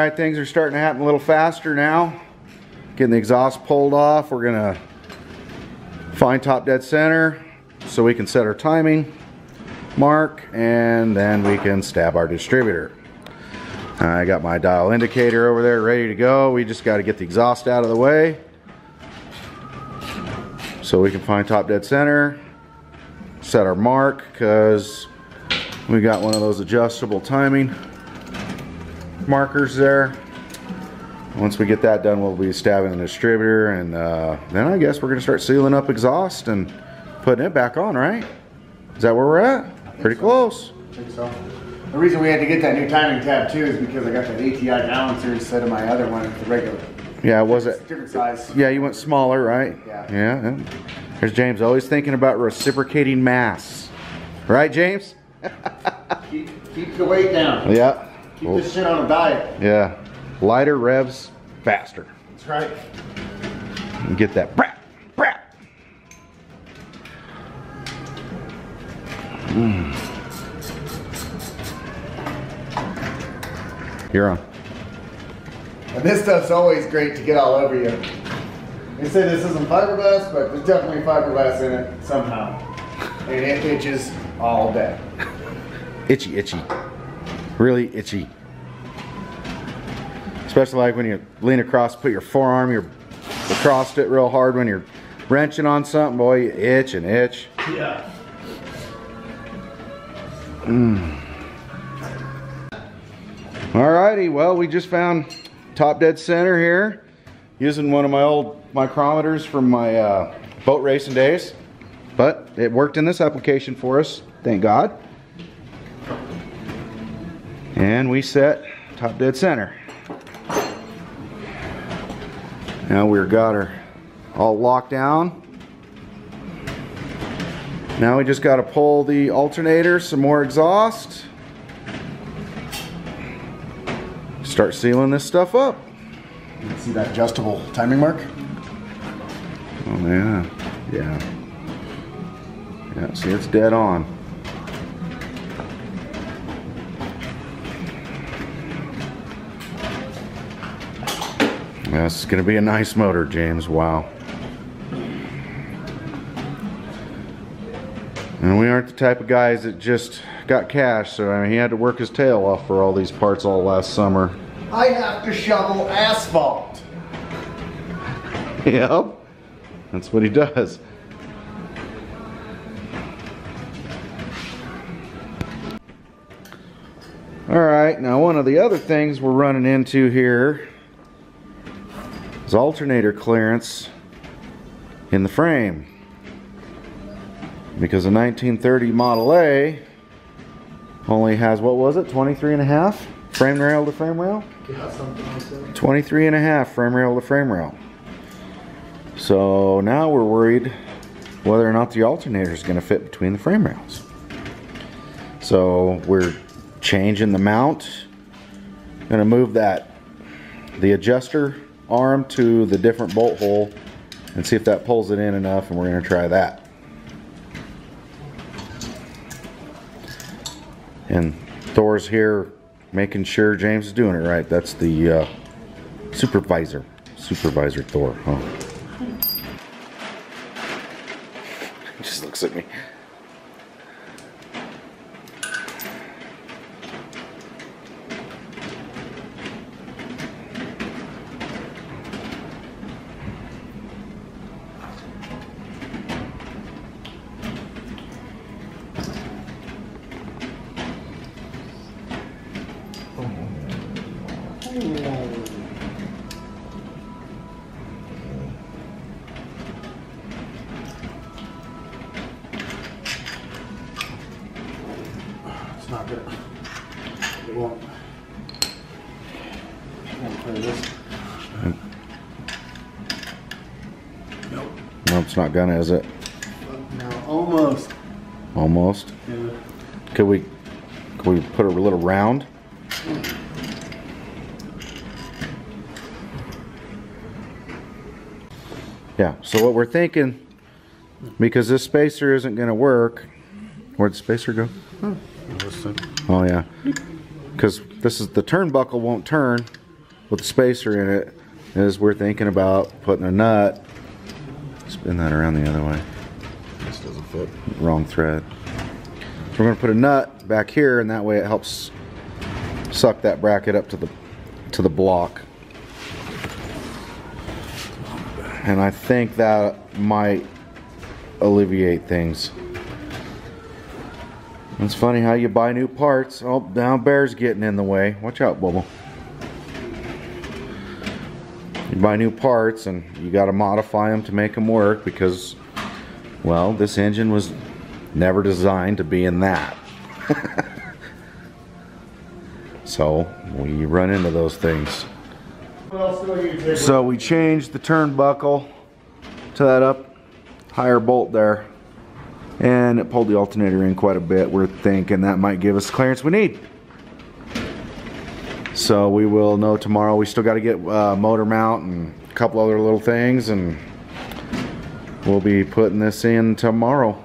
Alright, things are starting to happen a little faster now. Getting the exhaust pulled off. We're gonna find top dead center so we can set our timing mark, and then we can stab our distributor. I got my dial indicator over there ready to go. We just got to get the exhaust out of the way so we can find top dead center, set our mark, because we got one of those adjustable timing markers there. Once we get that done, we'll be stabbing the distributor, and then I guess we're going to start sealing up exhaust and putting it back on, right? Is that where we're at? Pretty close. I think so. The reason we had to get that new timing tab too is because I got that ATI balancer instead of my other one, the regular. Yeah, was it? Different size. Yeah, you went smaller, right? Yeah. Yeah. There's James always thinking about reciprocating mass. Right, James? Keep the weight down. Yeah. Keep this shit on a diet. Yeah. Lighter revs faster. That's right. And get that brat, brat. You're on. And this stuff's always great to get all over you. They say this isn't fiberglass, but there's definitely fiberglass in it somehow. And it itches all day. Itchy, itchy. Really itchy. Especially like when you lean across, put your forearm, you're across it real hard when you're wrenching on something, boy, you itch and itch. Yeah. Alrighty, well, we just found top dead center here using one of my old micrometers from my boat racing days, but it worked in this application for us, thank God. And we set top dead center. Now we've got her all locked down. Now we just got to pull the alternator, some more exhaust. Start sealing this stuff up. You can see that adjustable timing mark? Oh yeah, yeah. Yeah, see, it's dead on. This is gonna be a nice motor, James, wow. And we aren't the type of guys that just got cash, so I mean, he had to work his tail off for all these parts all last summer. I have to shovel asphalt. Yep, that's what he does. Alright, now one of the other things we're running into here is alternator clearance in the frame. Because the 1930 Model A only has, what was it, 23.5 frame rail to frame rail? Yeah, something like that. 23.5 frame rail to frame rail. So now we're worried whether or not the alternator is going to fit between the frame rails. So we're changing the mount. Going to move the adjuster arm to the different bolt hole and see if that pulls it in enough, and we're going to try that. And Thor's here making sure James is doing it right. That's the supervisor Thor, huh? He just looks at me. It's not good. It won't. Play this. Nope. No, it's not gonna, is it? No, almost. Almost. Yeah. Could we put a little round? Yeah, so what we're thinking, because this spacer isn't going to work, where'd the spacer go? Oh yeah, because this is, the turnbuckle won't turn with the spacer in it is we're thinking about putting a nut. Spin that around the other way. This doesn't fit. Wrong thread. So we're going to put a nut back here, and that way it helps suck that bracket up to the block. And I think that might alleviate things. It's funny how you buy new parts. Oh, now Bear's getting in the way. Watch out, Bubble. You buy new parts and you got to modify them to make them work because, well, this engine was never designed to be in that. So we run into those things. What else do we need to So we changed the turnbuckle to that up higher bolt there, and it pulled the alternator in quite a bit. We're thinking that might give us the clearance we need. So we will know tomorrow. We still got to get motor mount and a couple other little things, and we'll be putting this in tomorrow.